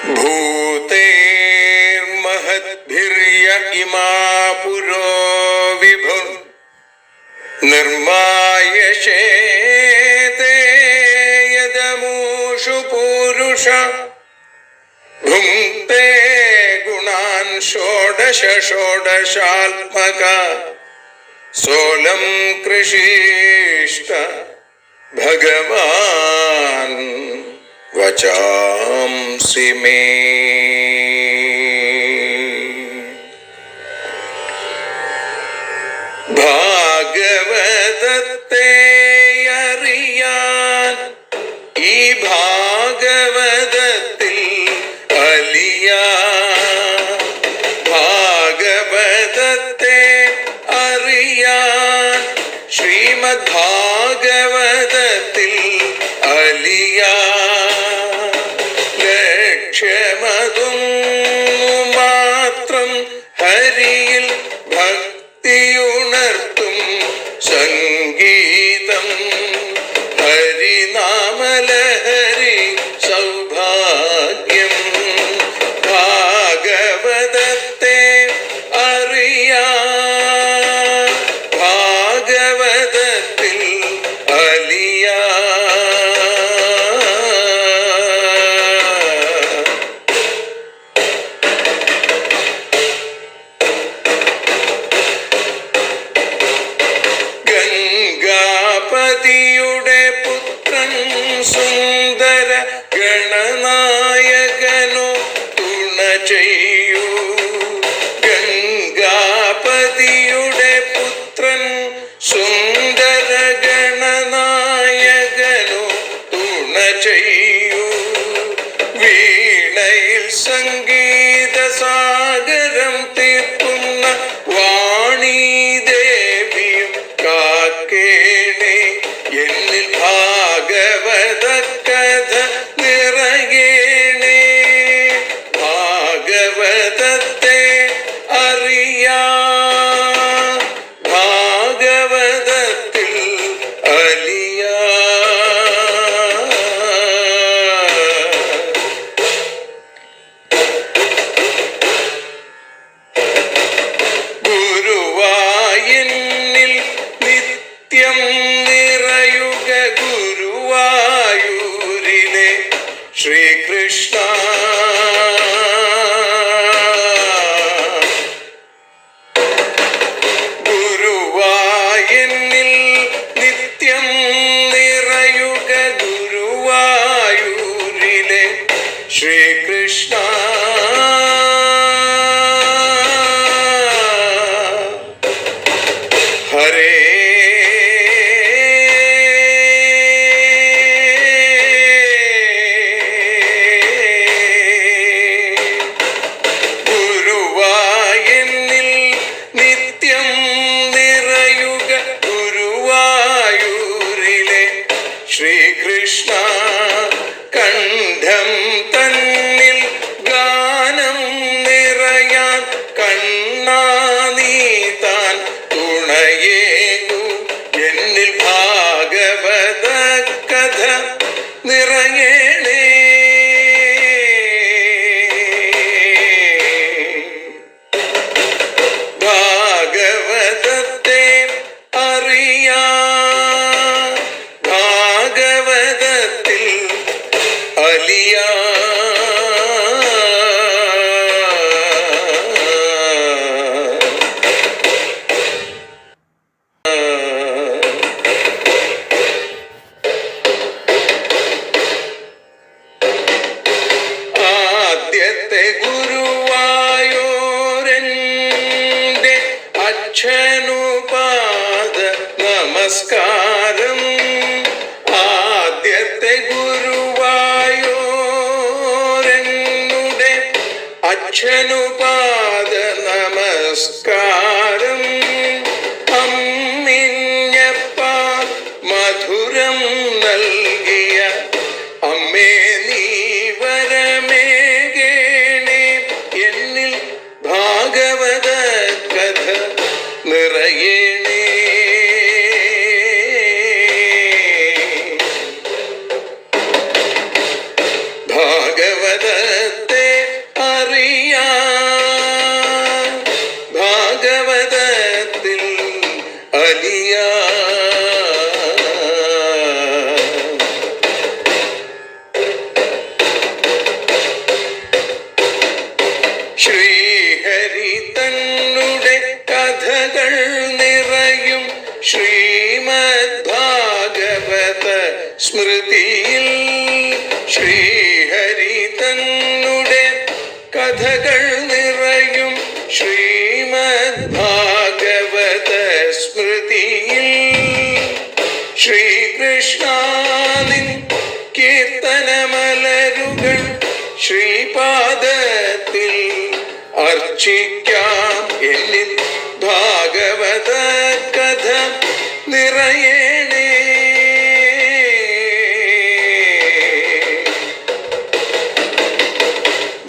भूतेर्महद्भिर्य इमा पुरो विभुः निर्मायशेते यदमूषु पूरुष भुङ्क्ते गुणान् षोडश षोडशात्मका सोऽलं कृषीष्ट भगवान् वचांसि मे। ഭാഗവതത്തെ അറിയാൻ ഈ ഭാഗവതത്തിൽ അലിയാൻ, ഭാഗവതത്തെ അറിയാൻ ശ്രീമദ് ഭാഗവതത്തിൽ അലിയാൻ, ലക്ഷ്യമതും മാത്രം ഹരിയിൽ ഭക്തിയുണർത്തും സംഗീതം ഹരിനാമലഹരി സൗഭാഗ്യം. ഭാഗവതത്തെ അറിയാൻ ഭാഗവതത്തിൽ അലിയാൻ. ഗംഗാപതിയുടെ പുത്രൻ സുന്ദര ഗണനായകനോ തുണ ചെയ്യൂ. ഗംഗാപതിയുടെ പുത്രൻ സുന്ദര ഗണനായകനോ തുണ ചെയ്യൂ. വീണയിൽ സംഗീത സാഗരം തീർക്കുന്ന വാണീദേവിയും കാക്കേണേ എന്നിൽ ഭാഗവത കഥ നിറയേണേ. ഭാഗവതത്തെ അറിയാൻ ഭാഗവതത്തിൽ അലിയാൻ. ഗുരുവായൂരിൽ നിത്യം നിറയുക ഗുരുവായൂരിലെ ശ്രീകൃഷ്ണ. ഗുരുവായൂരിൽ നിത്യം നിറയുക ഗുരുവായൂരിലെ ശ്രീകൃഷ്ണ. ഹരേ ഗുരുവായൂരിൽ നിത്യം നിറയുക ഗുരുവായൂരിലെ ശ്രീകൃഷ്ണ. കണ്ഠം തന്നിൽ ഗാനം നിറയാൻ കണ്ണാ നീ താൻ തുണയേകു. എന്നിൽ ഭാഗവത കഥ നിറയേണേ. ഭാഗവതത്തെ അറിയാൻ ഭാഗവതത്തിൽ അലിയാൻ. ആദ്യത്തെ ഗുരുവായൂരന്റെ അച്ഛനുപാദ നമസ്കാരം. ആദ്യത്തെ ഗുരുവായൂരനുടെ അച്ഛനുപാദ നമസ്കാരം. അമ്മിഞ്ഞപ്പാൽ മധുരം നൽകിയ അമ്മേ നീ വരമേകേണേ. എന്നിൽ ഭാഗവത കഥ നിറയേണേ. ഭാഗവതത്തെ അലിയാ. ശ്രീഹരി തന്നുടെ കഥകൾ നിറയും ശ്രീമദ് ഭാഗവത സ്മൃതിയിൽ. ശ്രീഹരി തന്നുടെ കഥകൾ നിറയും ശ്രീമദ് ഭാഗവത സ്മൃതിയിൽ. ശ്രീകൃഷ്ണാനിൻ കീർത്തനമലരുകൾ ശ്രീപാദത്തിൽ അർച്ചിക്കാം. എന്നിൽ ഭാഗവത കഥ നിറയേണേ.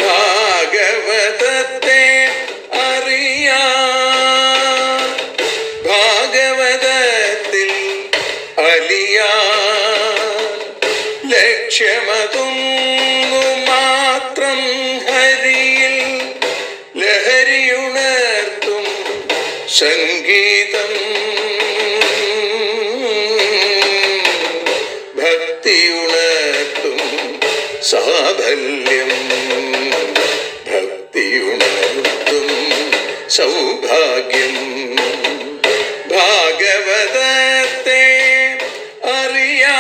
ഭാഗവതത്തെ അറിയാ, ഭാഗവതത്തിൽ അലിയാ. ലക്ഷ്യമതൊന്നു മാത്രം ഹരിയിൽ ലഹരിയുണർത്തും സംഗീതം. ഭക്തിയുണർത്തും സാഫല്യം. ഭക്തിയുണർത്തും സൗഭാഗ്യം. ഭാഗവതത്തെ അറിയാ,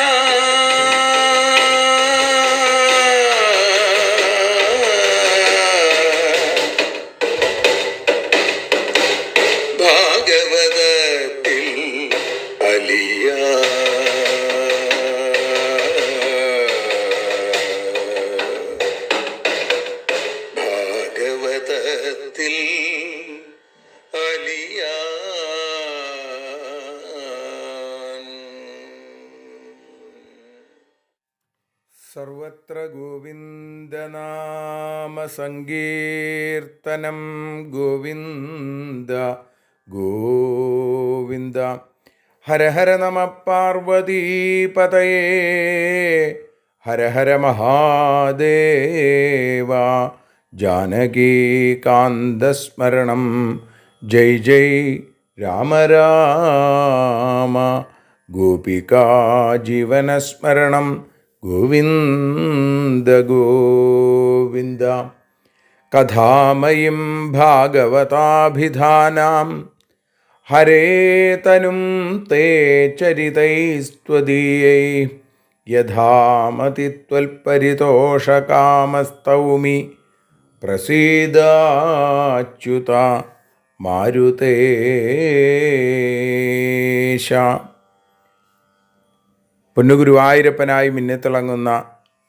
ഭാഗവതത്തിൽ അലിയാ. ഭാഗവതത്തിൽ അലിയാ. സർവത്ര ഗോവിന്ദനാമ സങ്കീർത്തനം. ഗോവിന്ദ ഗോവിന്ദ. ഹര ഹര നമ പാർവതീപതയേ. ഹര ഹര മഹാദേവ. ജാനകീകാന്തസ്മരണം. ജയ് ജയ് രാമ രാമ. ഗോപികാ ജീവനസ്മരണം. ഗോവിന്ദ ഗോവിന്ദ. കഥാമയിം ഭാഗവതാഭിധാനാം ഹരേ തനും തേ ചരിതൈസ്ത്വദീയൈ. യഥാമതി ത്വൽപരിതോഷകാമസ്തൗമി. പ്രസീദാച്യുത മാരുതേശ. പൊന്നുഗുരുവായൂരപ്പനായി മിന്നിത്തിളങ്ങുന്ന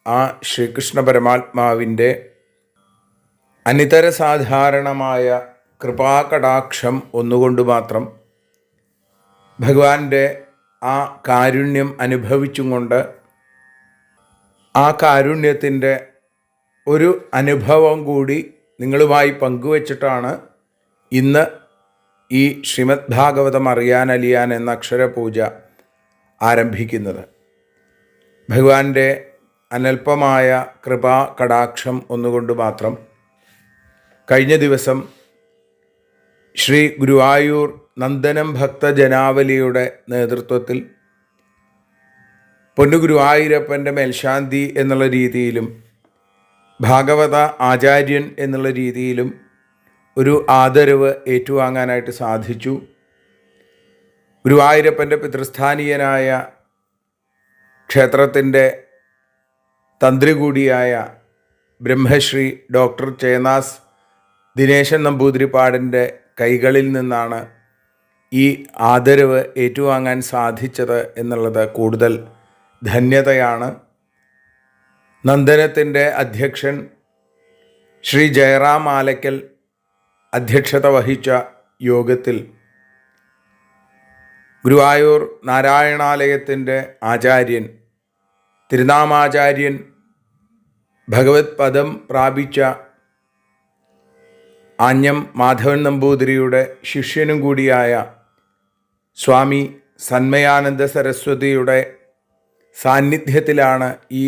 ആ ശ്രീകൃഷ്ണ പരമാത്മാവിൻ്റെ അനിതര സാധാരണമായ കൃപാകടാക്ഷം ഒന്നുകൊണ്ട് മാത്രം ഭഗവാന്റെ ആ കാരുണ്യം അനുഭവിച്ചും കൊണ്ട് ആ കാരുണ്യത്തിൻ്റെ ഒരു അനുഭവം കൂടി നിങ്ങളുമായി പങ്കുവച്ചിട്ടാണ് ഇന്ന് ഈ ശ്രീമദ് ഭാഗവതം അറിയാൻ അലിയാൻ എന്ന അക്ഷരപൂജ ആരംഭിക്കുന്നത്. ഭഗവാന്റെ അനൽപമായ കൃപാ കടാക്ഷം ഒന്നുകൊണ്ട് മാത്രം കഴിഞ്ഞ ദിവസം ശ്രീ ഗുരുവായൂർ നന്ദനം ഭക്തജനാവലിയുടെ നേതൃത്വത്തിൽ പൊന്നുഗുരുവായൂരപ്പൻ്റെ മേൽശാന്തി എന്നുള്ള രീതിയിലും ഭാഗവത ആചാര്യൻ എന്നുള്ള രീതിയിലും ഒരു ആദരവ് ഏറ്റുവാങ്ങാനായിട്ട് സാധിച്ചു. ഗുരുവായൂരപ്പൻ്റെ പിതൃസ്ഥാനീയനായ ക്ഷേത്രത്തിൻ്റെ തന്ത്രി കൂടിയായ ബ്രഹ്മശ്രീ ഡോക്ടർ ചേനാസ് ദിനേശൻ നമ്പൂതിരിപ്പാടിൻ്റെ കൈകളിൽ നിന്നാണ് ഈ ആദരവ് ഏറ്റുവാങ്ങാൻ സാധിച്ചത് എന്നുള്ളത് കൂടുതൽ ധന്യതയാണ്. നന്ദനത്തിൻ്റെ അധ്യക്ഷൻ ശ്രീ ജയറാം ആലക്കൽ അധ്യക്ഷത വഹിച്ച യോഗത്തിൽ ഗുരുവായൂർ നാരായണാലയത്തിൻ്റെ ആചാര്യൻ തിരുനാമാചാര്യൻ ഭഗവത് പദം പ്രാപിച്ച ആഞ്ഞം മാധവൻ നമ്പൂതിരിയുടെ ശിഷ്യനും കൂടിയായ സ്വാമി സന്മയാനന്ദ സരസ്വതിയുടെ സാന്നിധ്യത്തിലാണ് ഈ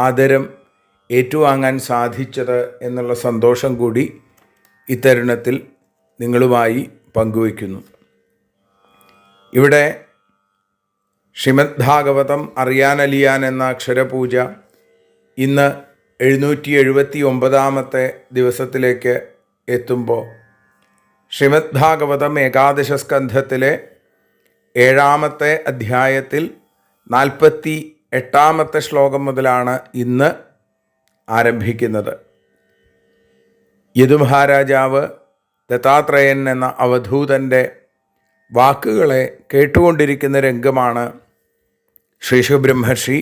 ആദരം ഏറ്റുവാങ്ങാൻ സാധിച്ചത് എന്നുള്ള സന്തോഷം കൂടി ഇത്തരുണത്തിൽ നിങ്ങളുമായി പങ്കുവയ്ക്കുന്നു. ഇവിടെ ശ്രീമദ് ഭാഗവതം അറിയാനലിയാൻ എന്ന അക്ഷരപൂജ ഇന്ന് 779 ദിവസത്തിലേക്ക് എത്തുമ്പോൾ ശ്രീമദ് ഭാഗവതം ഏകാദശ സ്കന്ധത്തിലെ 7-ാമത്തെ അധ്യായത്തിൽ 48-ാമത്തെ ശ്ലോകം മുതലാണ് ഇന്ന് ആരംഭിക്കുന്നത്. യദുമഹാരാജാവ് ദത്താത്രേയൻ എന്ന അവധൂതൻ്റെ വാക്കുകളെ കേട്ടുകൊണ്ടിരിക്കുന്ന രംഗമാണ് ശ്രീ ശുബ്രഹ്മർഷി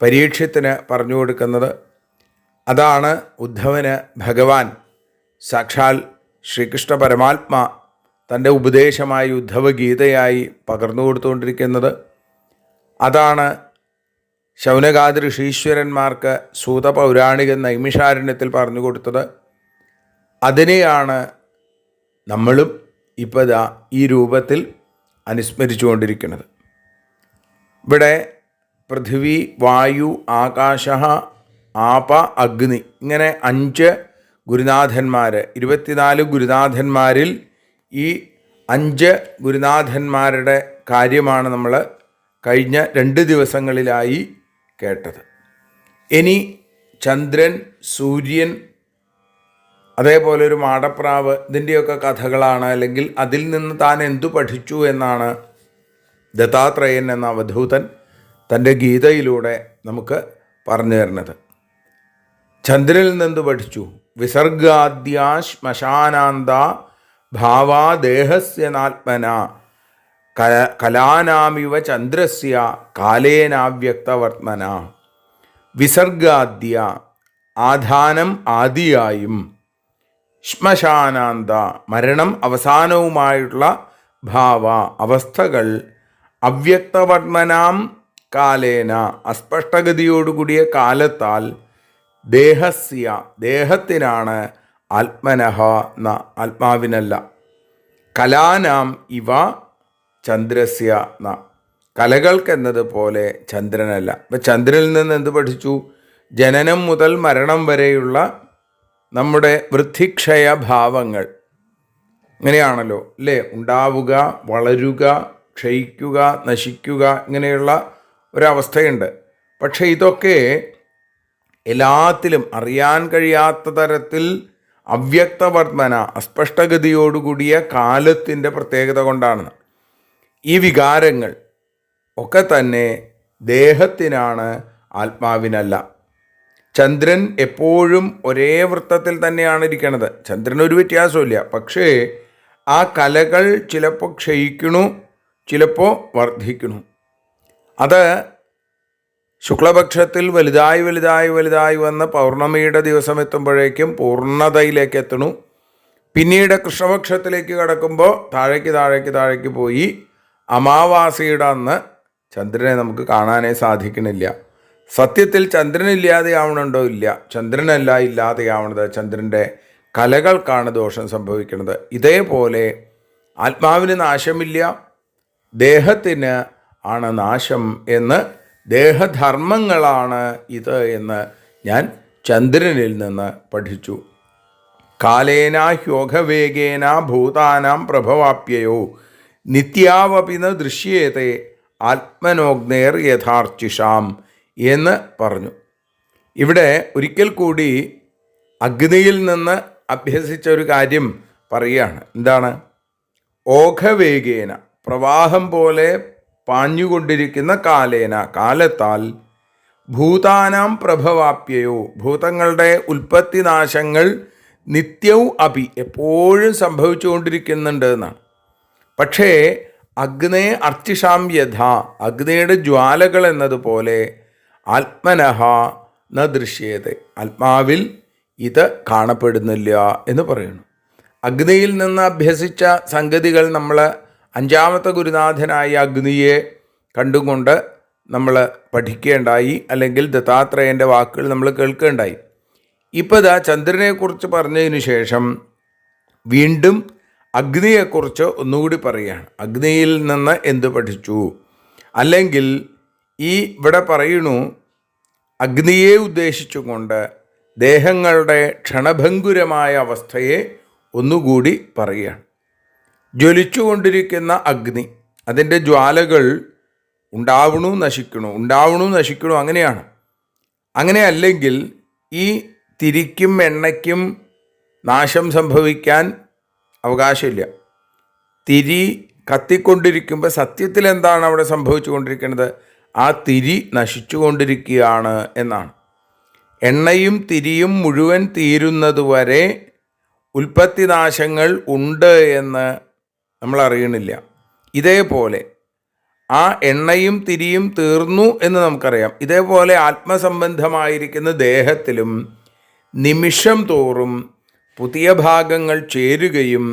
പരീക്ഷത്തിന് പറഞ്ഞു കൊടുക്കുന്നത്. അതാണ് ഉദ്ധവന് ഭഗവാൻ സാക്ഷാൽ ശ്രീകൃഷ്ണ പരമാത്മാ തൻ്റെ ഉപദേശമായി ഉദ്ധവഗീതയായി പകർന്നു കൊടുത്തുകൊണ്ടിരിക്കുന്നത്. അതാണ് ശൗനകാദി ഋഷീശ്വരന്മാർക്ക് സൂത പൗരാണിക നൈമിഷാരണ്യത്തിൽ പറഞ്ഞു കൊടുത്തത്. അതിനെയാണ് നമ്മളും ഇപ്പോൾ ദാ ഈ രൂപത്തിൽ അനുസ്മരിച്ചുകൊണ്ടിരിക്കുന്നത്. ഇവിടെ പൃഥിവി, വായു, ആകാശ, ആപ, അഗ്നി ഇങ്ങനെ 5 ഗുരുനാഥന്മാർ, 24 ഗുരുനാഥന്മാരിൽ ഈ 5 ഗുരുനാഥന്മാരുടെ കാര്യമാണ് നമ്മൾ കഴിഞ്ഞ 2 ദിവസങ്ങളിലായി കേട്ടത്. ഇനി ചന്ദ്രൻ, സൂര്യൻ, അതേപോലെ ഒരു മാടപ്രാവ്, ഇതിൻ്റെയൊക്കെ കഥകളാണ്, അല്ലെങ്കിൽ അതിൽ നിന്ന് താൻ എന്തു പഠിച്ചു എന്നാണ് ദത്താത്രേയൻ എന്ന അവധൂതൻ തൻ്റെ ഗീതയിലൂടെ നമുക്ക് പറഞ്ഞു തരുന്നത്. ചന്ദ്രനിൽ നിന്ന് പഠിച്ചു. വിസർഗാദ്യാ ശ്മശാനാന്ത ഭാവാ ദേഹസ്യനാത്മന കലാനാമിവ ചന്ദ്രസ്യ കാലേനാവ്യക്തവർത്തമന. വിസർഗാദ്യ ആധാനം ആദിയായും, ശ്മശാനാന്ത മരണം അവസാനവുമായിട്ടുള്ള ഭാവ അവസ്ഥകൾ, അവ്യക്തവർമ്മനാം കാലേന അസ്പഷ്ടഗതിയോടുകൂടിയ കാലത്താൽ, ദേഹസ്യ ദേഹത്തിനാണ്, ആത്മനഃ എന്ന ആത്മാവിനല്ല, കലാനാം ഇവ ചന്ദ്രസ്യ എന്ന കലകൾക്കെന്നതുപോലെ ചന്ദ്രനല്ല. അപ്പം ചന്ദ്രനിൽ നിന്ന് എന്ത് പഠിച്ചു? ജനനം മുതൽ മരണം വരെയുള്ള നമ്മുടെ വൃദ്ധിക്ഷയ ഭാവങ്ങൾ ഇങ്ങനെയാണല്ലോ അല്ലേ? ഉണ്ടാവുക, വളരുക, ക്ഷയിക്കുക, നശിക്കുക, ഇങ്ങനെയുള്ള ഒരവസ്ഥയുണ്ട്. പക്ഷേ ഇതൊക്കെ എല്ലാത്തിലും അറിയാൻ കഴിയാത്ത തരത്തിൽ അവ്യക്തവർത്തന അസ്പഷ്ടഗതിയോടുകൂടിയ കാലത്തിൻ്റെ പ്രത്യേകത കൊണ്ടാണ്. ഈ വികാരങ്ങൾ ഒക്കെ തന്നെ ദേഹത്തിനാണ്, ആത്മാവിനല്ല. ചന്ദ്രൻ എപ്പോഴും ഒരേ വൃത്തത്തിൽ തന്നെയാണ് ഇരിക്കുന്നത്. ചന്ദ്രനൊരു വ്യത്യാസമില്ല. പക്ഷേ ആ കലകൾ ചിലപ്പോൾ ക്ഷയിക്കണു, ചിലപ്പോൾ വർദ്ധിക്കണു. അത് ശുക്ലപക്ഷത്തിൽ വലുതായി വലുതായി വലുതായി വന്ന് പൗർണമിയുടെ ദിവസം എത്തുമ്പോഴേക്കും പൂർണ്ണതയിലേക്ക് എത്തണു. പിന്നീട് കൃഷ്ണപക്ഷത്തിലേക്ക് കടക്കുമ്പോൾ താഴേക്ക് താഴേക്ക് താഴേക്ക് പോയി അമാവാസിയുടെ അന്ന് ചന്ദ്രനെ നമുക്ക് കാണാനേ സാധിക്കണില്ല. സത്യത്തിൽ ചന്ദ്രനില്ലാതെയാവണുണ്ടോ? ഇല്ല. ചന്ദ്രനല്ല ഇല്ലാതെയാവണത്, ചന്ദ്രൻ്റെ കലകൾക്കാണ് ദോഷം സംഭവിക്കുന്നത്. ഇതേപോലെ ആത്മാവിന് നാശമില്ല, ദേഹത്തിന് ആണ് നാശം എന്ന്, ദേഹധർമ്മങ്ങളാണ് ഇത് എന്ന് ഞാൻ ചന്ദ്രനിൽ നിന്ന് പഠിച്ചു. കാലേന ഹ്യോഘവേഗേന ഭൂതാനാം പ്രഭവാപ്യയോ നിത്യാവപിന ദൃശ്യേതേ ആത്മനോഗ്നേർ യഥാർച്ചിഷാം എന്ന് പറഞ്ഞു. ഇവിടെ ഒരിക്കൽ കൂടി അഗ്നിയിൽ നിന്ന് അഭ്യസിച്ച ഒരു കാര്യം പറയുകയാണ്. എന്താണ്? ഓഘവേഗേന പ്രവാഹം പോലെ പാഞ്ഞുകൊണ്ടിരിക്കുന്ന കാലേന കാലത്താൽ, ഭൂതാനാം പ്രഭവാപ്യയോ ഭൂതങ്ങളുടെ ഉൽപ്പത്തിനാശങ്ങൾ, നിത്യവും അപി എപ്പോഴും സംഭവിച്ചുകൊണ്ടിരിക്കുന്നുണ്ട് എന്നാണ്. പക്ഷേ അഗ്നേ അർച്ചിഷാം യഥ അഗ്നിയുടെ ജ്വാലകൾ എന്നതുപോലെ ആത്മനഃ ന ദൃശ്യേത ആത്മാവിൽ ഇത് കാണപ്പെടുന്നില്ല എന്ന് പറയുന്നു. അഗ്നിയിൽ നിന്ന് അഭ്യസിച്ച സംഗതികൾ നമ്മൾ 5-ാമത്തെ ഗുരുനാഥനായ അഗ്നിയെ കണ്ടുകൊണ്ട് നമ്മൾ പഠിക്കേണ്ടായി, അല്ലെങ്കിൽ ദത്താത്രേയൻ്റെ വാക്കുകൾ നമ്മൾ കേൾക്കേണ്ടായി. ഇപ്പോൾ ഇതാ ചന്ദ്രനെക്കുറിച്ച് പറഞ്ഞതിന് ശേഷം വീണ്ടും അഗ്നിയെക്കുറിച്ച് ഒന്നുകൂടി പറയുകയാണ്. അഗ്നിയിൽ നിന്ന് എന്ത് പഠിച്ചു? അല്ലെങ്കിൽ ഈ ഇവിടെ പറയണു, അഗ്നിയെ ഉദ്ദേശിച്ചുകൊണ്ട് ദേഹങ്ങളുടെ ക്ഷണഭംഗുരമായ അവസ്ഥയെ ഒന്നുകൂടി പറയുകയാണ്. ജ്വലിച്ചുകൊണ്ടിരിക്കുന്ന അഗ്നി, അതിൻ്റെ ജ്വാലകൾ ഉണ്ടാവണു നശിക്കണു അങ്ങനെയാണ്. അങ്ങനെ അല്ലെങ്കിൽ ഈ തിരിക്കും എണ്ണയ്ക്കും നാശം സംഭവിക്കാൻ അവകാശമില്ല. തിരി കത്തിക്കൊണ്ടിരിക്കുമ്പോൾ സത്യത്തിൽ എന്താണ് അവിടെ സംഭവിച്ചു കൊണ്ടിരിക്കുന്നത്? ആ തിരി നശിച്ചുകൊണ്ടിരിക്കുകയാണ് എന്നാണ്. എണ്ണയും തിരിയും മുഴുവൻ തീരുന്നതുവരെ ഉൽപ്പത്തിനാശങ്ങൾ ഉണ്ട് എന്ന് നമ്മൾ അറിയണില്ല. ഇതേപോലെ ആ എണ്ണയും തിരിയും തീർന്നു എന്ന് നമുക്കറിയാം. ഇതേപോലെ ആത്മസംബന്ധമായിരിക്കുന്ന ദേഹത്തിലും നിമിഷം തോറും പുതിയ ഭാഗങ്ങൾ ചേരുകയും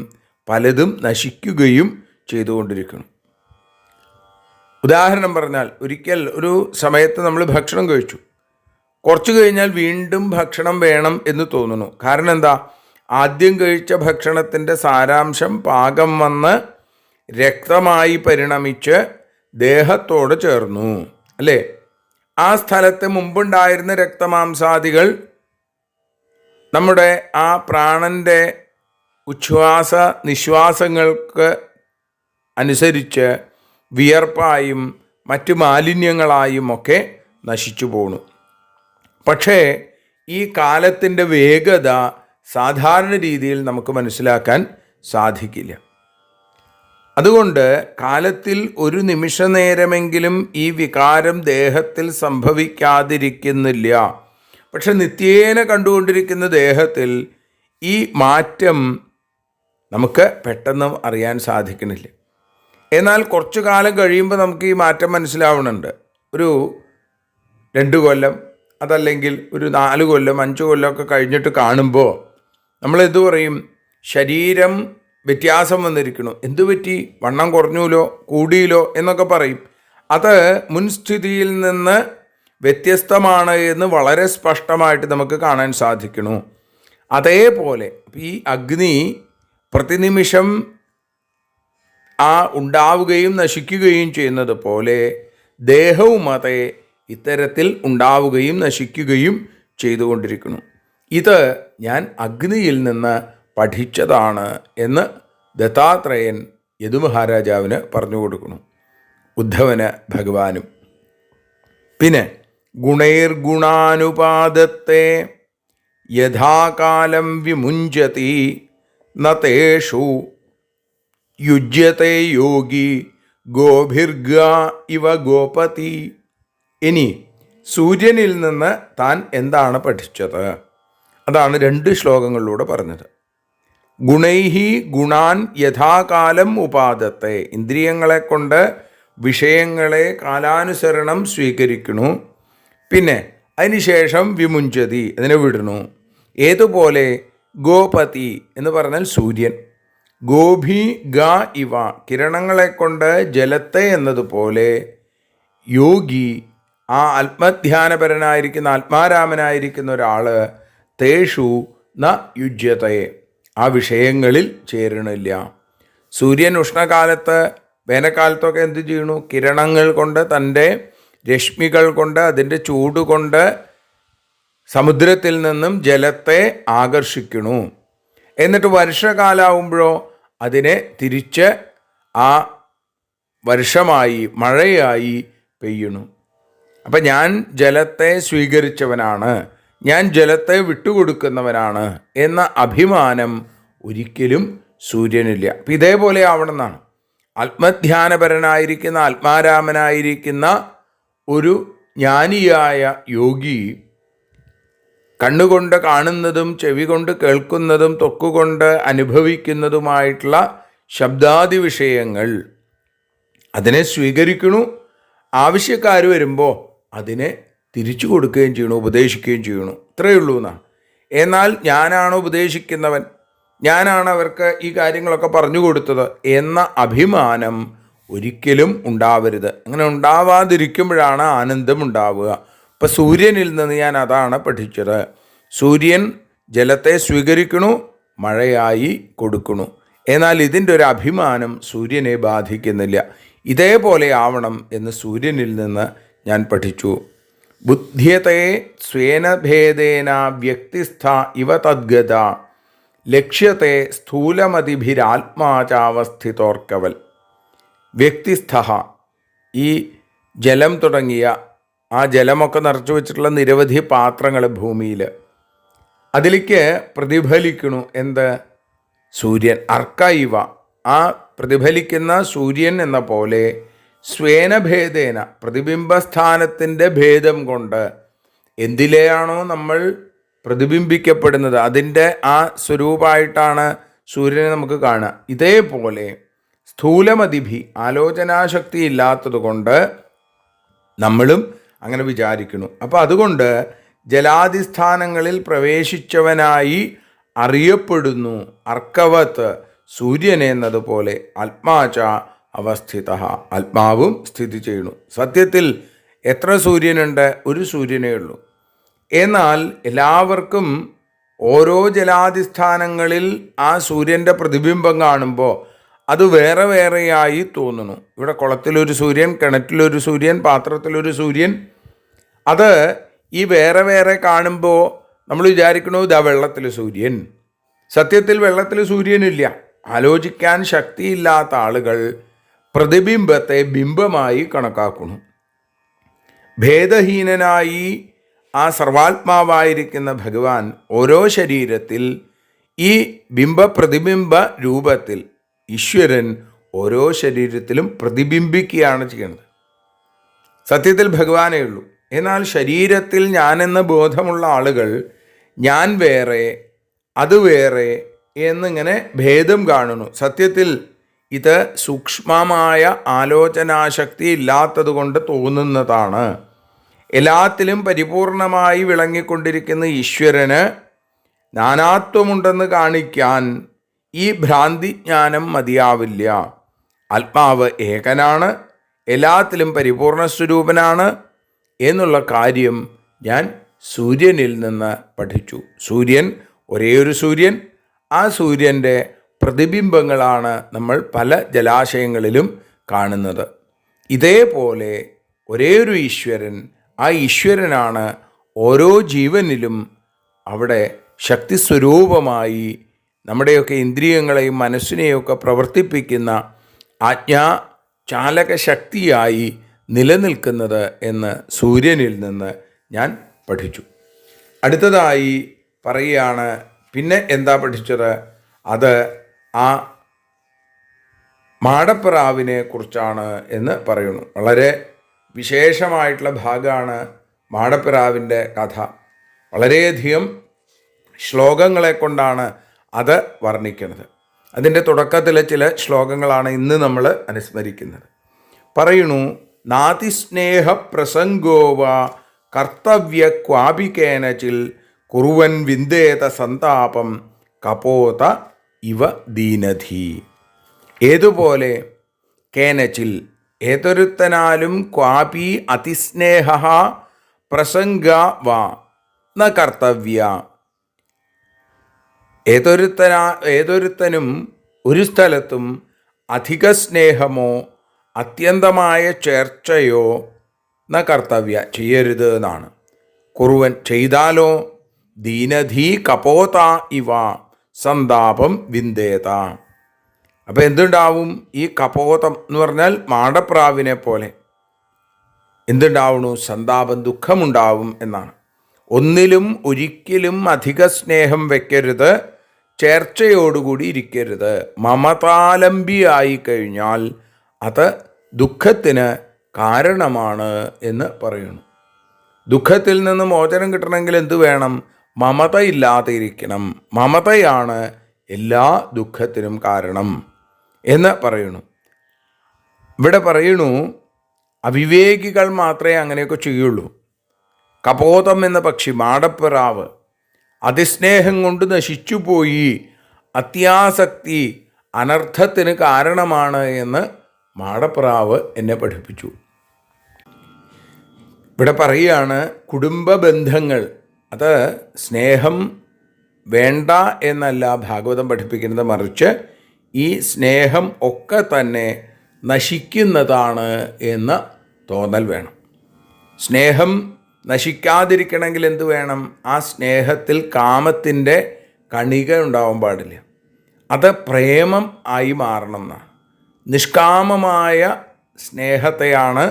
പലതും നശിക്കുകയും ചെയ്തുകൊണ്ടിരിക്കണം. ഉദാഹരണം പറഞ്ഞാൽ, ഒരിക്കൽ ഒരു സമയത്ത് നമ്മൾ ഭക്ഷണം കഴിച്ചു. കുറച്ച് കഴിഞ്ഞാൽ വീണ്ടും ഭക്ഷണം വേണം എന്ന് തോന്നുന്നു. കാരണം എന്താ? ആദ്യം കഴിച്ച ഭക്ഷണത്തിൻ്റെ സാരാംശം പാകം വന്ന് രക്തമായി പരിണമിച്ച് ദേഹത്തോട് ചേർന്നു, അല്ലേ? ആ സ്ഥലത്ത് മുമ്പുണ്ടായിരുന്ന രക്തമാംസാദികൾ നമ്മുടെ ആ പ്രാണൻ്റെ ഉച്ഛ്വാസ നിശ്വാസങ്ങൾക്ക് അനുസരിച്ച് വിയർപ്പായും മറ്റു മാലിന്യങ്ങളായും ഒക്കെ നശിച്ചു പോണു. പക്ഷേ ഈ കാലത്തിൻ്റെ വേഗത സാധാരണ രീതിയിൽ നമുക്ക് മനസ്സിലാക്കാൻ സാധിക്കില്ല. അതുകൊണ്ട് കാലത്തിൽ ഒരു നിമിഷ നേരമെങ്കിലും ഈ വികാരം ദേഹത്തിൽ സംഭവിക്കാതിരിക്കുന്നില്ല. പക്ഷെ നിത്യേന കണ്ടുകൊണ്ടിരിക്കുന്ന ദേഹത്തിൽ ഈ മാറ്റം നമുക്ക് പെട്ടെന്ന് അറിയാൻ സാധിക്കുന്നില്ല. എന്നാൽ കുറച്ചു കാലം കഴിയുമ്പോൾ നമുക്ക് ഈ മാറ്റം മനസ്സിലാവുന്നുണ്ട്. ഒരു 2 കൊല്ലം, അതല്ലെങ്കിൽ ഒരു 4 കൊല്ലം 5 കൊല്ലമൊക്കെ കഴിഞ്ഞിട്ട് കാണുമ്പോൾ നമ്മളെന്തു പറയും? ശരീരം വ്യത്യാസം വന്നിരിക്കണു. എന്തു പറ്റി? വണ്ണം കുറഞ്ഞുല്ലോ, കൂടിയില്ലോ എന്നൊക്കെ പറയും. അത് മുൻസ്ഥിതിയിൽ നിന്ന് വ്യത്യസ്തമാണ് എന്ന് വളരെ സ്പഷ്ടമായിട്ട് നമുക്ക് കാണാൻ സാധിക്കണു. അതേപോലെ ഈ അഗ്നി പ്രതിനിമിഷം ഉണ്ടാവുകയും നശിക്കുകയും ചെയ്യുന്നത് പോലെ ദേഹവും അതേ ഇത്തരത്തിൽ ഉണ്ടാവുകയും നശിക്കുകയും ചെയ്തുകൊണ്ടിരിക്കുന്നു. ഇത് ഞാൻ അഗ്നിയിൽ നിന്ന് പഠിച്ചതാണ് എന്ന് ദത്താത്രേയൻ യദുമഹാരാജാവിന് പറഞ്ഞു കൊടുക്കുന്നു, ഉദ്ധവന് ഭഗവാനും. പിന്നെ ഗുണൈർഗുണാനുപാദത്തെ യഥാകാലം വിമുഞ്ചതി നതേഷു യുജ്യത്തെ യോഗി ഗോഭിർഗ ഇവ ഗോപതി. ഇനി സൂര്യനിൽ നിന്ന് താൻ എന്താണ് പഠിച്ചത്? അതാണ് 2 ശ്ലോകങ്ങളിലൂടെ പറഞ്ഞത്. ഗുണൈഹി ഗുണാൻ യഥാകാലം ഉപാദത്തെ. ഇന്ദ്രിയങ്ങളെ കൊണ്ട് വിഷയങ്ങളെ കാലാനുസരണം സ്വീകരിക്കണു. പിന്നെ അതിനുശേഷം വിമുഞ്ചതി, അതിനെ വിടണു. ഏതുപോലെ? ഗോപതി എന്ന് പറഞ്ഞാൽ സൂര്യൻ. ഗോഭി ഗ ഇവ, കിരണങ്ങളെ കൊണ്ട് ജലത്തെ എന്നതുപോലെ യോഗി, ആ ആത്മധ്യാനപരനായിരിക്കുന്ന ആത്മാരാമനായിരിക്കുന്ന ഒരാൾ തേഷു ന യുജ്യതയെ, ആ വിഷയങ്ങളിൽ ചേരണില്ല. സൂര്യൻ ഉഷ്ണകാലത്ത് വേനൽക്കാലത്തൊക്കെ എന്ത് ചെയ്യണു? കിരണങ്ങൾ കൊണ്ട്, തൻ്റെ രശ്മികൾ കൊണ്ട്, അതിൻ്റെ ചൂട് കൊണ്ട് സമുദ്രത്തിൽ നിന്നും ജലത്തെ ആകർഷിക്കണു. എന്നിട്ട് വർഷകാലാവുമ്പോഴോ അതിനെ തിരിച്ച് ആ വർഷമായി മഴയായി പെയ്യണു. അപ്പം ഞാൻ ജലത്തെ സ്വീകരിച്ചവനാണ്, ഞാൻ ജലത്തെ വിട്ടുകൊടുക്കുന്നവനാണ് എന്ന അഭിമാനം ഒരിക്കലും സൂര്യനില്ല. അപ്പം ഇതേപോലെ ആവണമെന്നാണ്. ആത്മധ്യാനപരനായിരിക്കുന്ന ആത്മാരാമനായിരിക്കുന്ന ഒരു ജ്ഞാനിയായ യോഗി കണ്ണുകൊണ്ട് കാണുന്നതും ചെവി കൊണ്ട് കേൾക്കുന്നതും ത്വക്കുകൊണ്ട് അനുഭവിക്കുന്നതുമായിട്ടുള്ള ശബ്ദാദി വിഷയങ്ങൾ അതിനെ സ്വീകരിക്കണു. ആവശ്യക്കാർ വരുമ്പോൾ അതിനെ തിരിച്ചു കൊടുക്കുകയും ചെയ്യണു, ഉപദേശിക്കുകയും ചെയ്യണു. ഇത്രയേ ഉള്ളൂ എന്നാണ്. എന്നാൽ ഞാനാണ് ഉപദേശിക്കുന്നവൻ, ഞാനാണ് അവർക്ക് ഈ കാര്യങ്ങളൊക്കെ പറഞ്ഞു കൊടുത്തത് എന്ന അഭിമാനം ഒരിക്കലും ഉണ്ടാവരുത്. അങ്ങനെ ഉണ്ടാവാതിരിക്കുമ്പോഴാണ് ആനന്ദം ഉണ്ടാവുക. ഇപ്പം സൂര്യനിൽ നിന്ന് ഞാൻ അതാണ് പഠിച്ചത്. സൂര്യൻ ജലത്തെ സ്വീകരിക്കണു, മഴയായി കൊടുക്കണു. എന്നാൽ ഇതിൻ്റെ ഒരു അഭിമാനം സൂര്യനെ ബാധിക്കുന്നില്ല. ഇതേപോലെ ആവണം എന്ന് സൂര്യനിൽ നിന്ന് ഞാൻ പഠിച്ചു. ബുദ്ധ്യത്തെ സ്വേന ഭേദേന വ്യക്തിസ്ഥ ഇവ തദ്ഗത ലക്ഷ്യത്തെ സ്ഥൂലമതിഭിരാത്മാചാവസ്ഥിതോർക്കവൽ. വ്യക്തിസ്ഥ, ഈ ജലം തുടങ്ങിയ ആ ജലമൊക്കെ നിറച്ചു വെച്ചിട്ടുള്ള നിരവധി പാത്രങ്ങൾ ഭൂമിയിൽ, അതിലേക്ക് പ്രതിഫലിക്കണു എന്ത്? സൂര്യൻ. അർക്ക ഇവ, ആ പ്രതിഫലിക്കുന്ന സൂര്യൻ എന്ന പോലെ സ്വേനഭേദേന, പ്രതിബിംബസ്ഥാനത്തിൻ്റെ ഭേദം കൊണ്ട് എന്തിലെയാണോ നമ്മൾ പ്രതിബിംബിക്കപ്പെടുന്നത് അതിൻ്റെ ആ സ്വരൂപമായിട്ടാണ് സൂര്യനെ നമുക്ക് കാണുക. ഇതേപോലെ സ്ഥൂലമതിഭി, ആലോചനാശക്തി ഇല്ലാത്തതുകൊണ്ട് നമ്മളും അങ്ങനെ വിചാരിക്കുന്നു. അപ്പോൾ അതുകൊണ്ട് ജലാധിസ്ഥാനങ്ങളിൽ പ്രവേശിച്ചവനായി അറിയപ്പെടുന്നു. അർക്കവത്ത്, സൂര്യനെ എന്നതുപോലെ ആത്മാച അവസ്ഥിത, ആത്മാവും സ്ഥിതി ചെയ്യുന്നു. സത്യത്തിൽ എത്ര സൂര്യനുണ്ട്? ഒരു സൂര്യനേ ഉള്ളൂ. എന്നാൽ എല്ലാവർക്കും ഓരോ ജലാധിസ്ഥാനങ്ങളിൽ ആ സൂര്യൻ്റെ പ്രതിബിംബം കാണുമ്പോൾ അത് വേറെ വേറെയായി തോന്നുന്നു. ഇവിടെ കുളത്തിലൊരു സൂര്യൻ, കിണറ്റിലൊരു സൂര്യൻ, പാത്രത്തിലൊരു സൂര്യൻ. അത് ഈ വേറെ വേറെ കാണുമ്പോൾ നമ്മൾ വിചാരിക്കണു ഇതാ വെള്ളത്തിൽ സൂര്യൻ. സത്യത്തിൽ വെള്ളത്തിൽ സൂര്യനില്ല. ആലോചിക്കാൻ ശക്തിയില്ലാത്ത ആളുകൾ പ്രതിബിംബത്തെ ബിംബമായി കണക്കാക്കുന്നു. ഭേദഹീനനായി ആ സർവാത്മാവായിരിക്കുന്ന ഭഗവാൻ ഓരോ ശരീരത്തിൽ ഈ പ്രതിബിംബ രൂപത്തിൽ ഈശ്വരൻ ഓരോ ശരീരത്തിലും പ്രതിബിംബിക്കുകയാണ് ചെയ്യുന്നത്. സത്യത്തിൽ ഭഗവാനേ ഉള്ളൂ. എന്നാൽ ശരീരത്തിൽ ഞാനെന്ന ബോധമുള്ള ആളുകൾ ഞാൻ വേറെ അത് വേറെ എന്നിങ്ങനെ ഭേദം കാണുന്നു. സത്യത്തിൽ ഇത് സൂക്ഷ്മമായ ആലോചനാശക്തി ഇല്ലാത്തത് കൊണ്ട് തോന്നുന്നതാണ്. എല്ലാത്തിലും പരിപൂർണമായി വിളങ്ങിക്കൊണ്ടിരിക്കുന്ന ഈശ്വരന് നാനാത്വമുണ്ടെന്ന് കാണിക്കാൻ ഈ ഭ്രാന്തിജ്ഞാനം മതിയാവില്ല. ആത്മാവ് ഏകനാണ്, എല്ലാത്തിലും പരിപൂർണ സ്വരൂപനാണ് എന്നുള്ള കാര്യം ഞാൻ സൂര്യനിൽ നിന്ന് പഠിച്ചു. സൂര്യൻ ഒരേ ഒരു സൂര്യൻ, ആ സൂര്യൻ്റെ പ്രതിബിംബങ്ങളാണ് നമ്മൾ പല ജലാശയങ്ങളിലും കാണുന്നത്. ഇതേപോലെ ഒരേ ഒരു ഈശ്വരൻ, ആ ഈശ്വരനാണ് ഓരോ ജീവനിലും അവിടെ ശക്തിസ്വരൂപമായി നമ്മുടെയൊക്കെ ഇന്ദ്രിയങ്ങളെയും മനസ്സിനെയൊക്കെ പ്രവർത്തിപ്പിക്കുന്ന ആജ്ഞാചാലക ശക്തിയായി നിലനിൽക്കുന്നത് എന്ന് സൂര്യനിൽ നിന്ന് ഞാൻ പഠിച്ചു. അടുത്തതായി പറയുകയാണ്, പിന്നെ എന്താ പഠിച്ചത്? അത് ആ മാടപ്രാവിനെ കുറിച്ചാണ് എന്ന് പറയുന്നു. വളരെ വിശേഷമായിട്ടുള്ള ഭാഗമാണ് മാടപ്രാവിൻ്റെ കഥ. വളരെയധികം ശ്ലോകങ്ങളെ കൊണ്ടാണ് അത് വർണ്ണിക്കുന്നത്. അതിൻ്റെ തുടക്കത്തിലെ ചില ശ്ലോകങ്ങളാണ് ഇന്ന് നമ്മൾ അനുസ്മരിക്കുന്നത്. പറയുന്നു, നാതിസ്നേഹ പ്രസംഗോവ കർത്തവ്യ ക്വാപികേനചിൽ കുറുവൻ വിന്ദേത സന്താപം കപോത ഇവ ദീനധി. ഏതുപോലെ, കേനചിൽ ഏതൊരുത്തനാലും ക്വാപി അതിസ്നേഹ പ്രസംഗ വാ ന കർത്തവ്യ. ഏതൊരുത്തനും ഒരു സ്ഥലത്തും അധിക സ്നേഹമോ അത്യന്തമായ ചേർച്ചയോ ന കർത്തവ്യ ചെയ്യരുത് എന്നാണ്. കുറുവൻ ചെയ്താലോ ദീനധീ കപോത ഇവ സന്താപം വിന്ദേത. അപ്പം എന്തുണ്ടാവും? ഈ കപോതം എന്ന് പറഞ്ഞാൽ മാടപ്രാവിനെ പോലെ എന്തുണ്ടാവണു? സന്താപം, ദുഃഖമുണ്ടാവും എന്നാണ്. ഒന്നിലും ഒരിക്കലും അധിക സ്നേഹം വയ്ക്കരുത്, ചേർച്ചയോടുകൂടി ഇരിക്കരുത്. മമതാലംബിയായി കഴിഞ്ഞാൽ അത് ദുഃഖത്തിന് കാരണമാണ് എന്ന് പറയുന്നു. ദുഃഖത്തിൽ നിന്ന് മോചനം കിട്ടണമെങ്കിൽ എന്ത് വേണം? മമത ഇല്ലാതെ ഇരിക്കണം. മമതയാണ് എല്ലാ ദുഃഖത്തിനും കാരണം എന്ന് പറയുന്നു. ഇവിടെ പറയുന്നു, അവിവേകികൾ മാത്രമേ അങ്ങനെയൊക്കെ ചെയ്യുള്ളൂ. കപോതം എന്ന പക്ഷി, മാടപ്രാവ്, അതിസ്നേഹം കൊണ്ട് നശിച്ചുപോയി. അത്യാസക്തി അനർത്ഥത്തിന് കാരണമാണ് എന്ന് മാടപ്രാവ് എന്നെ പഠിപ്പിച്ചു. ഇവിടെ പറയുകയാണ്, കുടുംബ ബന്ധങ്ങൾ, അത് സ്നേഹം വേണ്ട എന്നല്ല ഭാഗവതം പഠിപ്പിക്കുന്നത്, മറിച്ച് ഈ സ്നേഹം ഒക്കെ തന്നെ നശിക്കുന്നതാണ് എന്ന് തോന്നൽ വേണം. സ്നേഹം നശിക്കാതിരിക്കണമെങ്കിൽ എന്ത് വേണം? ആ സ്നേഹത്തിൽ കാമത്തിൻ്റെ കണിക ഉണ്ടാവാൻ പാടില്ല. അത് പ്രേമം ആയി മാറണം എന്നാണ്. നിഷ്കാമമായ സ്നേഹത്തെയാണ്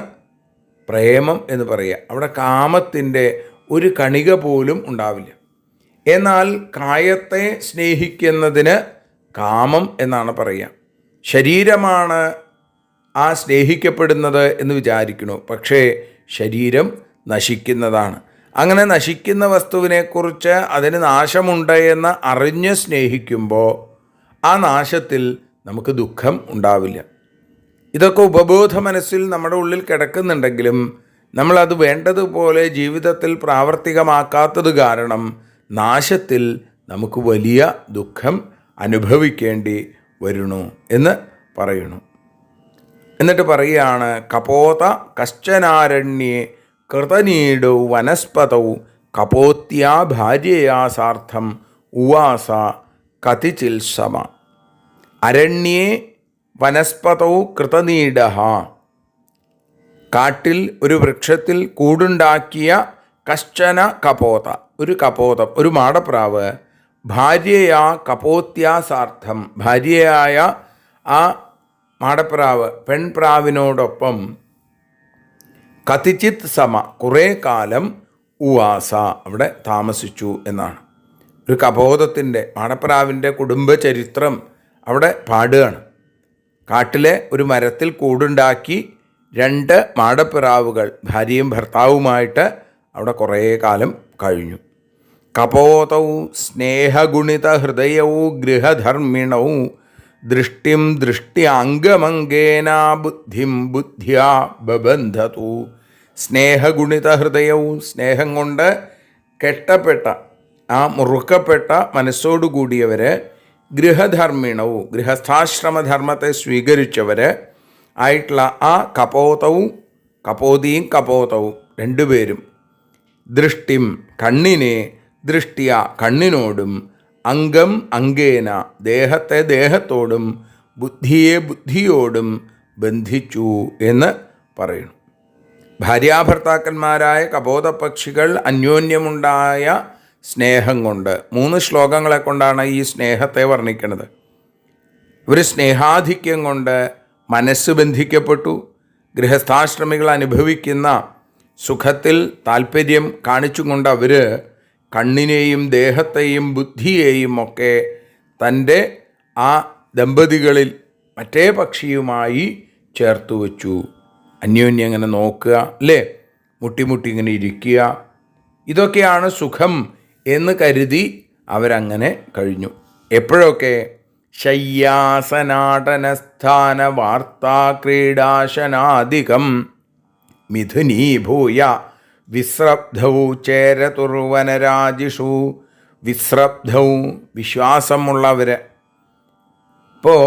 പ്രേമം എന്ന് പറയുക. അവിടെ കാമത്തിൻ്റെ ഒരു കണിക പോലും ഉണ്ടാവില്ല. എന്നാൽ കായത്തെ സ്നേഹിക്കുന്നതിന് കാമം എന്നാണ് പറയുക. ശരീരമാണ് ആ സ്നേഹിക്കപ്പെടുന്നത് എന്ന് വിചാരിക്കണു, പക്ഷേ ശരീരം നശിക്കുന്നതാണ്. അങ്ങനെ നശിക്കുന്ന വസ്തുവിനെക്കുറിച്ച് അതിന് നാശമുണ്ട് എന്ന് അറിഞ്ഞ് സ്നേഹിക്കുമ്പോൾ ആ നാശത്തിൽ നമുക്ക് ദുഃഖം ഉണ്ടാവില്ല. ഇതൊക്കെ ഉപബോധ മനസ്സിൽ നമ്മുടെ ഉള്ളിൽ കിടക്കുന്നുണ്ടെങ്കിലും നമ്മളത് വേണ്ടതുപോലെ ജീവിതത്തിൽ പ്രാവർത്തികമാക്കാത്തത് കാരണം നാശത്തിൽ നമുക്ക് വലിയ ദുഃഖം അനുഭവിക്കേണ്ടി വരുന്നു എന്ന് പറയുന്നു. എന്നിട്ട് പറയുകയാണ്, കപോത കശ്ചനാരണ്യേ കൃതനീടൗ വനസ്പതൗ കപോത്യാ ഭാര്യയാ സാർത്ഥം ഉവാസ കതിചിൽസമ. അരണ്യേ വനസ്പതൗ കൃതനീഡഃ, കാട്ടിൽ ഒരു വൃക്ഷത്തിൽ കൂടുണ്ടാക്കിയ കശ്ചന കപോത, ഒരു കപോതം, ഒരു മാടപ്രാവ്, ഭാര്യയാ കപോത്യാ സാർത്ഥം, ഭാര്യയായ ആ മാടപ്രാവ് പെൺപ്രാവിനോടൊപ്പം കതിചിത് സമ, കുറേ കാലം ഉവാസ, അവിടെ താമസിച്ചു എന്നാണ്. ഒരു കപോതത്തിൻ്റെ മാടപ്രാവിൻ്റെ കുടുംബചരിത്രം അവിടെ പാടുകയാണ്. കാട്ടിലെ ഒരു മരത്തിൽ കൂടുണ്ടാക്കി 2 മാടപ്രാവുകൾ ഭാര്യയും ഭർത്താവുമായിട്ട് അവിടെ കുറേ കാലം കഴിഞ്ഞു. കപോതൗ സ്നേഹഗുണിത ഹൃദയൗ ഗൃഹധർമ്മിണൗ ദൃഷ്ടിം ദൃഷ്ട്യാംഗമംഗേന ബുദ്ധിം ബുദ്ധ്യാ ബബന്ധതു. സ്നേഹഗുണിത ഹൃദയവും, സ്നേഹം കൊണ്ട് കെട്ടപ്പെട്ട ആ മുറുക്കപ്പെട്ട മനസ്സോടുകൂടിയവർ, ഗൃഹധർമ്മിണവും, ഗൃഹസ്ഥാശ്രമധർമ്മത്തെ സ്വീകരിച്ചവർ ആയിട്ടുള്ള ആ കപോതവും, കപോതിയും കപോതവും രണ്ടുപേരും ദൃഷ്ടിം, കണ്ണിനെ, ദൃഷ്ടിയ, കണ്ണിനോടും, അംഗം അംഗേന, ദേഹത്തെ ദേഹത്തോടും, ബുദ്ധിയെ ബുദ്ധിയോടും ബന്ധിച്ചു എന്ന് പറയുന്നു. ഭാര്യാഭർത്താക്കന്മാരായ കപോതപക്ഷികൾ അന്യോന്യമുണ്ടായ സ്നേഹം കൊണ്ട് 3 ശ്ലോകങ്ങളെ കൊണ്ടാണ് ഈ സ്നേഹത്തെ വർണ്ണിക്കുന്നത്. ഒരു സ്നേഹാധിക്യം കൊണ്ട് മനസ്സ് ബന്ധിക്കപ്പെട്ടു. ഗൃഹസ്ഥാശ്രമികൾ അനുഭവിക്കുന്ന സുഖത്തിൽ താല്പര്യം കാണിച്ചുകൊണ്ട് അവർ കണ്ണിനെയും ദേഹത്തെയും ബുദ്ധിയെയും ഒക്കെ തൻ്റെ ആ ദമ്പതികളിൽ മറ്റേ പക്ഷിയുമായി ചേർത്ത് വച്ചു. അന്യോന്യം ഇങ്ങനെ നോക്കുക, അല്ലേ, മുട്ടിമുട്ടി ഇങ്ങനെ ഇരിക്കുക, ഇതൊക്കെയാണ് സുഖം എന്ന് കരുതി അവരങ്ങനെ കഴിഞ്ഞു. എപ്പോഴൊക്കെ ശയ്യാസനാടനസ്ഥാന വാർത്താ ക്രീഡാശനാദികം മിഥുനീഭൂയ വിസ്രബ്ധൗ ചേരതുർവനരാജിഷു. വിസ്രബ്ധൗ, വിശ്വാസമുള്ളവർ. ഇപ്പോൾ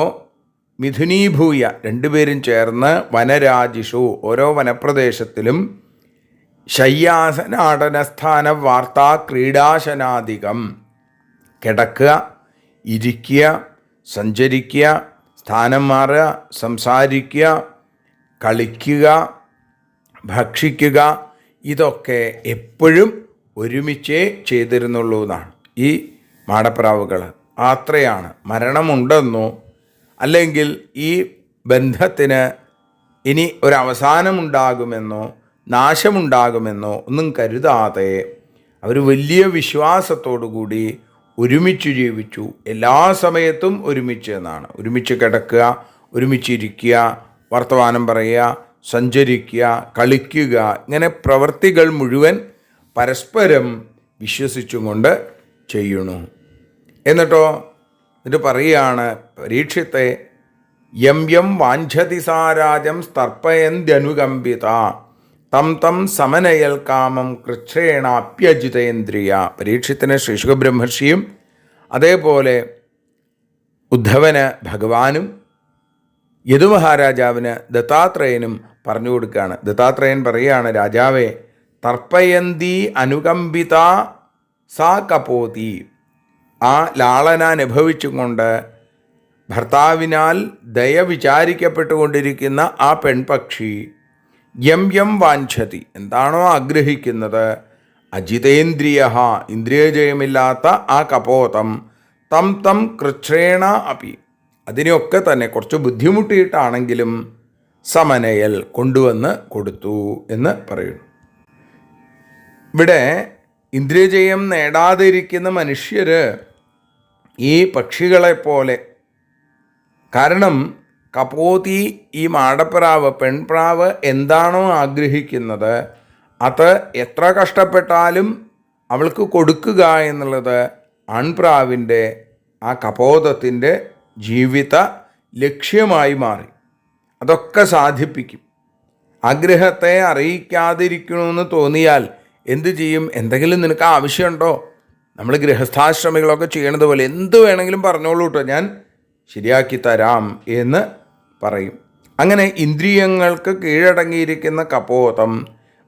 മിഥുനീഭൂയ, 2 പേരും ചേർന്ന് വനരാജിഷു, ഓരോ വനപ്രദേശത്തിലും ശയ്യാസനാടനസ്ഥാന വാർത്താ ക്രീഡാശനാദികം, കിടക്കുക, ഇരിക്കുക, സഞ്ചരിക്കുക, സ്ഥാനം മാറുക, സംസാരിക്കുക, കളിക്കുക, ഭക്ഷിക്കുക, ഇതൊക്കെ എപ്പോഴും ഒരുമിച്ചേ ചെയ്തിരുന്നുള്ളൂ എന്നാണ് ഈ മാടപ്രാവുകൾ. അത്രയാണ്. മരണമുണ്ടെന്നോ അല്ലെങ്കിൽ ഈ ബന്ധത്തിന് ഇനി ഒരവസാനമുണ്ടാകുമെന്നോ നാശമുണ്ടാകുമെന്നോ ഒന്നും കരുതാതെ അവർ വലിയ വിശ്വാസത്തോടുകൂടി ഒരുമിച്ച് ജീവിച്ചു. എല്ലാ സമയത്തും ഒരുമിച്ച് എന്നാണ്. ഒരുമിച്ച് കിടക്കുക, ഒരുമിച്ചിരിക്കുക, വർത്തമാനം പറയുക, സഞ്ചരിക്കുക, കളിക്കുക, ഇങ്ങനെ പ്രവൃത്തികൾ മുഴുവൻ പരസ്പരം വിശ്വസിച്ചും കൊണ്ട് ചെയ്യണു. എന്നിട്ട് പറയുകയാണ് പരീക്ഷത്തെ, യം യം വാഞ്ചതി സാരാജം സ്തർപ്പയന്ത്യനുകമ്പിത തം തം സമനയൽ കാമം കൃച്ഛ്രേണാപ്യജിതേന്ദ്രിയ. പരീക്ഷത്തിന് ശ്രീ ശുകബ്രഹ്മർഷിയും അതേപോലെ ഉദ്ധവന് ഭഗവാനും യദുമഹാരാജാവിന് ദത്താത്രേയനും പറഞ്ഞു കൊടുക്കുകയാണ്. ദത്താത്രേയൻ പറയുകയാണ്, രാജാവേ, തർപ്പയന്തി അനുകമ്പിത സാ കപോതി. ആ ലാളന അനുഭവിച്ചും കൊണ്ട് ഭർത്താവിനാൽ ദയ വിചാരിക്കപ്പെട്ടുകൊണ്ടിരിക്കുന്ന ആ പെൺപക്ഷി യം യം വാഞ്ചതി, എന്താണോ ആഗ്രഹിക്കുന്നത്, അജിതേന്ദ്രിയ, ഇന്ദ്രിയജയമില്ലാത്ത ആ കപോതം, തം തം കൃച്ഛ്രേണ അപി, അതിനെയൊക്കെ തന്നെ കുറച്ച് ബുദ്ധിമുട്ടിയിട്ടാണെങ്കിലും സമനയൽ കൊണ്ടുവന്ന് കൊടുത്തു എന്ന് പറയുന്നു. ഇവിടെ ഇന്ദ്രിയജയം നേടാതിരിക്കുന്ന മനുഷ്യർ ഈ പക്ഷികളെപ്പോലെ, കാരണം കപോതി ഈ മാടപ്രാവ് പെൺപ്രാവ് എന്താണോ ആഗ്രഹിക്കുന്നത് അത് എത്ര കഷ്ടപ്പെട്ടാലും അവൾക്ക് കൊടുക്കുക എന്നുള്ളത് ആൺപ്രാവിൻ്റെ ആ കപോതത്തിൻ്റെ ജീവിത ലക്ഷ്യമായി മാറി. അതൊക്കെ സാധിപ്പിക്കും. ആഗ്രഹത്തെ അറിയിക്കാതിരിക്കണമെന്ന് തോന്നിയാൽ എന്തു ചെയ്യും? എന്തെങ്കിലും നിനക്ക് ആവശ്യമുണ്ടോ? നമ്മൾ ഗൃഹസ്ഥാശ്രമികളൊക്കെ ചെയ്യണത് പോലെ എന്ത് വേണമെങ്കിലും പറഞ്ഞോളൂ കേട്ടോ, ഞാൻ ശരിയാക്കി തരാം എന്ന് പറയും. അങ്ങനെ ഇന്ദ്രിയങ്ങൾക്ക് കീഴടങ്ങിയിരിക്കുന്ന കപോതം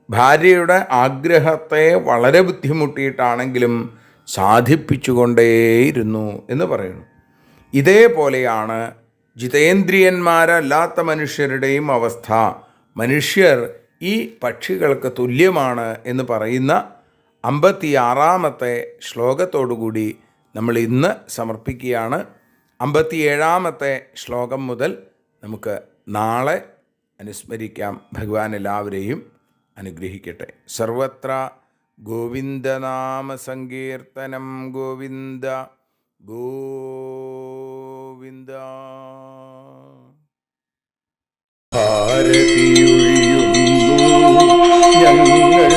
ഭാര്യയുടെ ആഗ്രഹത്തെ വളരെ ബുദ്ധിമുട്ടിയിട്ടാണെങ്കിലും സാധിപ്പിച്ചുകൊണ്ടേയിരുന്നു എന്ന് പറയുന്നു. ഇതേപോലെയാണ് ജിതേന്ദ്രിയന്മാരല്ലാത്ത മനുഷ്യരുടെയും അവസ്ഥ. മനുഷ്യർ ഈ പക്ഷികൾക്ക് തുല്യമാണ് എന്ന് പറയുന്ന 56-ാമത്തെ ശ്ലോകത്തോടുകൂടി നമ്മൾ ഇന്ന് സമർപ്പിക്കുകയാണ്. 57-ാമത്തെ ശ്ലോകം മുതൽ നമുക്ക് നാളെ അനുസ്മരിക്കാം. ഭഗവാൻ എല്ലാവരെയും അനുഗ്രഹിക്കട്ടെ. സർവത്ര ഗോവിന്ദനാമ സങ്കീർത്തനം. ഗോവിന്ദ ഗോവിന്ദ. ഞങ്ങൾ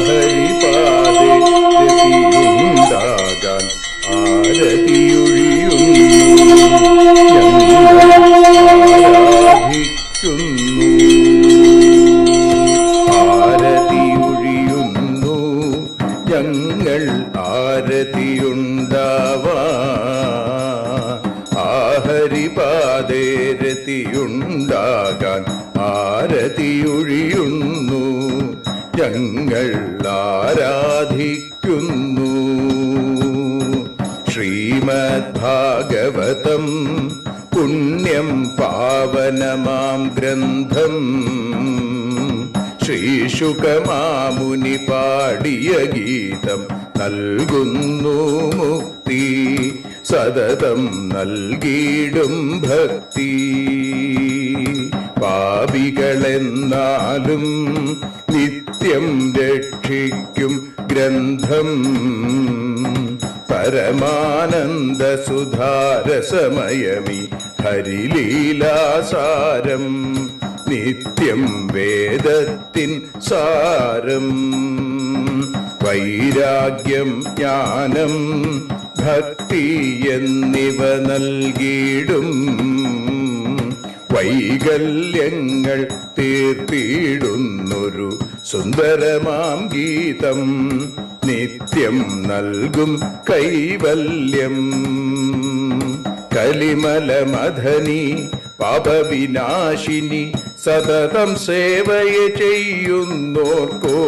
ഹരിപാദേ രതിയുണ്ടാകാൻ ആരതിയൊഴിയുന്നു. ഞങ്ങൾ ആരതിയുണ്ടാവാൻ ഹരിപാദേ രതിയുണ്ടാകാൻ ആരതിയൊഴിയുന്നു. ഞങ്ങൾ ആരാധിക്കുന്നു. ശ്രീമദ്ഭാഗവതം പുണ്യം പാവനമാം ഗ്രന്ഥം ശ്രീശുകമാമുനി പാടിയ ഗീതം നൽകുന്നു മുക്തി. സതതം നൽകിയിടും ഭക്തി. പാപികളെന്നാലും നിത്യം രക്ഷിക്കും ഗ്രന്ഥം. പരമാനന്ദ സുധാരസമയമി ഹരിലീലാസാരം. നിത്യം വേദത്തിൻ സാരം. വൈരാഗ്യം ജ്ഞാനം ഭക്തി എന്നിവ നൽകിയിടും. വൈകല്യങ്ങൾ തീർത്തിയിടുന്നൊരു സുന്ദരമാം ഗീതം. നിത്യം നൽകും കൈവല്യം. കലിമലമഥനി പാപവിനാശിനി സതതം സേവയ ചെയ്യുന്നോർക്കോ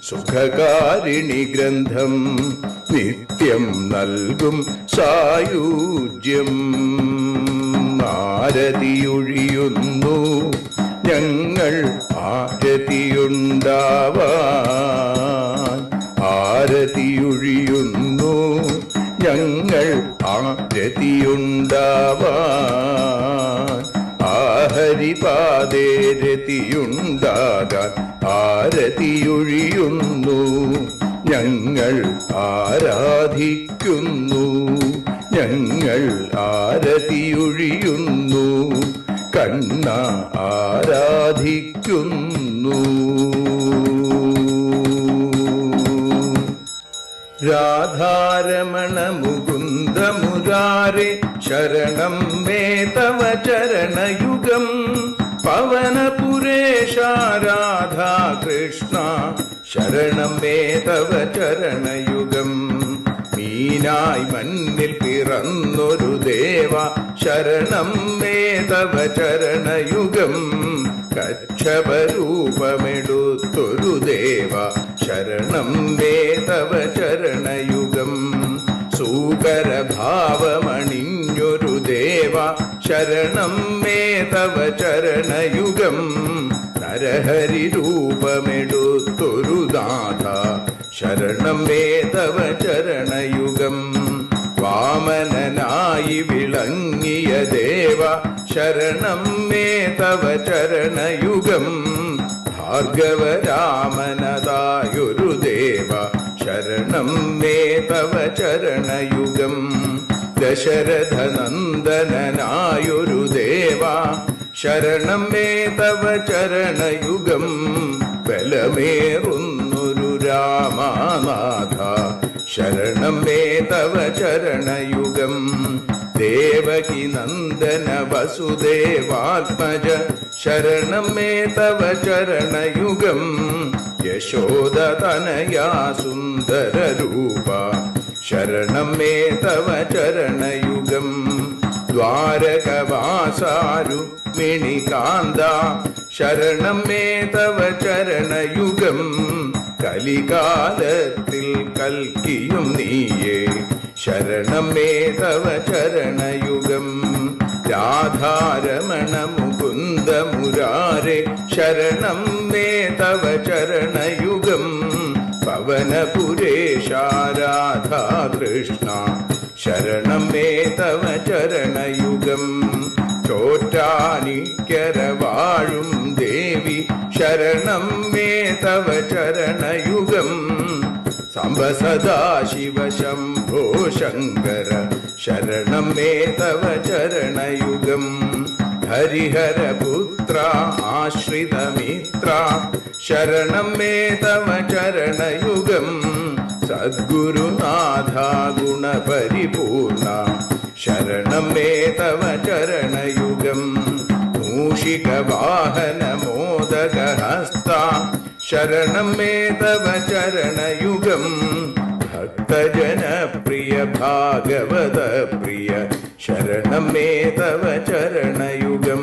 സുഖകാരിണി ഗ്രന്ഥം. നിത്യം നൽകും സായുജ്യം. ആരതിയൊഴിയുന്നു. ഞങ്ങൾ ആരതിയുണ്ടാവാൻ ആരതിയൊഴിയുന്നു. ഞങ്ങൾ ആരതിയുണ്ടാവാൻ ഹരിപാദേ രതിയുണ്ടാകാൻ ആരതിയൊഴിയുന്നു. ഞങ്ങൾ ആരാധിക്കുന്നു. ഞങ്ങൾ ആരതിയൊഴിയുന്നു. കണ്ണ ആരാധിക്കുന്നു. രാധാരമണ മുകുന്ദ മുരാരേ ശരണം മേ തവ ചരണയുഗം. പവനപുരേശ രാധാ കൃഷ്ണ ശരണം മേ തവ ചരണയുഗം. മീനായി മണ്ണിൽ പിറന്നൊരു ദേവ ശരണം മേ തവ ചരണയുഗം. കച്ഛപരൂപമെടുത്തൊരു ദേവ ശരണം മേ തവ ചരണയുഗം. സൂകരഭാവമണിഞ്ഞൊരു ദേവ ശരണം മേ തവ ചരണയുഗം. നരഹരി രൂപമെടുത്തൊരു നാഥ ശരണം മേ തവ ചരണയുഗം. വാമനനായി വിളങ്ങിയ ദേവ ശരണം മേ തവ ചരണയുഗം. ഭാർഗവരാമനതായൊരു ദേവ ശരണം മേ തവ ചരണയുഗം. ദശരഥനന്ദനായൊരു ദേവ ശരണം മേ തവ ചരണയുഗം. ബലമേറുന്നൊരു രാമനാഥ ശരണം മേ തവ ചരണയുഗം. ദേവകി നന്ദന വസുദേവാത്മജ ശരണം മേ തവ ചരണയുഗം. യശോദതനയാ സുന്ദരരൂപ ശരണം മേ തവ ചരണയുഗം. ദ്വാരകവാസാരുക്മിണികാന്ത ശരണം മേ തവ ചരണയുഗം. കലികാലത്തിൽ കൽക്കിയും നീയേ ശരണം മേ തവ ചരണയുഗം. രാധാരമണ മുകുന്ദ മുരാരെ ശരണം മേ തവ ചരണയുഗം. പവനപുരേശ രാധാകൃഷ്ണ ശരണം മേ തവ ചരണയുഗം. ചോറ്റാനിക്കര വാഴും ദേവി ശരണം മേ തവ ചരണയുഗം. സാംബ സദാശിവ ശംഭോ ശങ്കര ശരണം മേ തവ ചരണയുഗം. ഹരിഹരപുത്ര ആശ്രിതമിത്ര ശരണം മേ തവ ചരണയുഗം. സദ്ഗുരുനാഥ ഗുണപരിപൂർണ ശരണം മേ തവ ചരണയുഗം. മൂഷികവാഹന മോദകഹസ്ത ശരണം മേ തവ ചരണയുഗം. ഭക്തജനപ്രിയ ഭാഗവത പ്രിയ ശരണം മേ തവ ചരണയുഗം.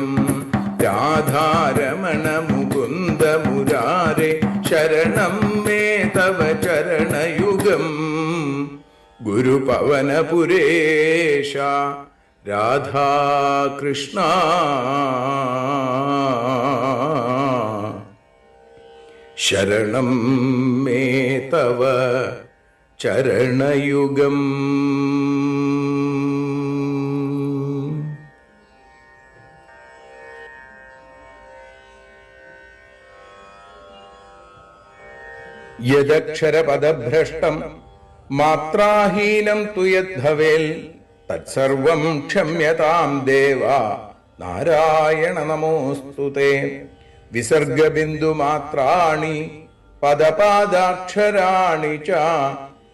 രാധാരമണ മുകുന്ദ മുരാരെ ശരണം മേ തവ ചരണയുഗം. ഗുരുപവനപുരേശ രാധാകൃഷ്ണ ശരണം മേ തവ ചരണയുഗം. യദക്ഷരപദഭ്രഷ്ടം മാത്രാഹീനം തു യദ്ഭവേൽ തത്സർവം ക്ഷമ്യതാം ദേവ നാരായണ നമോസ്തുതേ. വിസർഗബിന്ദുമാത്രാണി പദപാദാക്ഷരാണി ച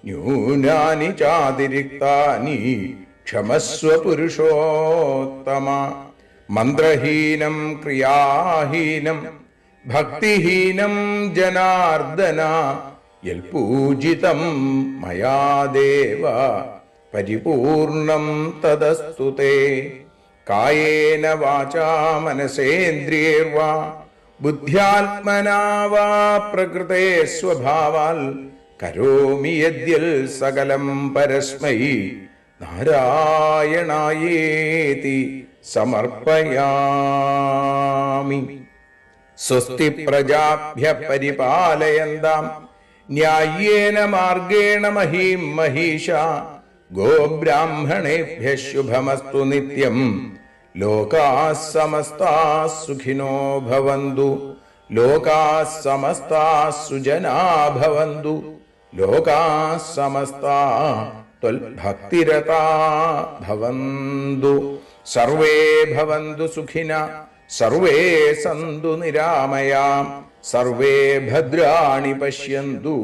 ന്യൂനാനി ചാതിരിക്താനി ക്ഷമസ്വ പുരുഷോത്തമ. മന്ത്രഹീനം ക്രിയാഹീനം ഭക്തിഹീനം ജനാർദ്ദന യൽപൂജിതം മയാ ദേവ പരിപൂർണം തദസ്തു തേ. കായേന വാചാ മനസേന്ദ്രിയൈർവാ ബുദ്ധ്യാത്മനാ വാ പ്രകൃതേ സ്വഭാവാൽ കരോമി യദ്യൽ സകലം പരസ്മൈ നാരായണായേതി സമർപ്പയാമി. സ്വസ്തി പ്രജാഭ്യഃ പരിപാലയന്താം ന്യായേന മാർഗേണ മഹീം മഹീഷാ. ഗോബ്രാഹ്മണേഭ്യഃ ശുഭമസ്തു നിത്യം. ലോകാഃ സമസ്താഃ സുഖിനോ ഭവന്തു. ലോകാഃ സമസ്താഃ സുജനാഃ ഭവന്തു. ലോകാഃ സമസ്താഃ ത്വൽഭക്തിരതാഃ ഭവന്തു. സർവേ ഭവന്തു സുഖിനഃ സർവേ സന്തു നിരാമയാം. സർവേ ഭദ്രാണി പശ്യന്തു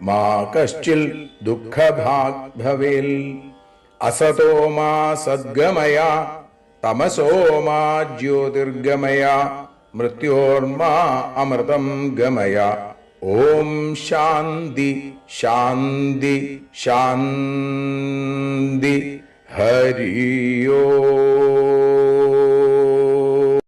മാ കശ്ചിൽ ദുഃഖഭാഗ് ഭവേൽ. അസതോ മാ സദ്ഗമയ തമസോ മാ ജ്യോതിർഗമയ മൃത്യോർമാ അമൃതം ഗമയ. ഓം ശാന്തി ശാന്തി ശാന്തി. ഹരി ഓം.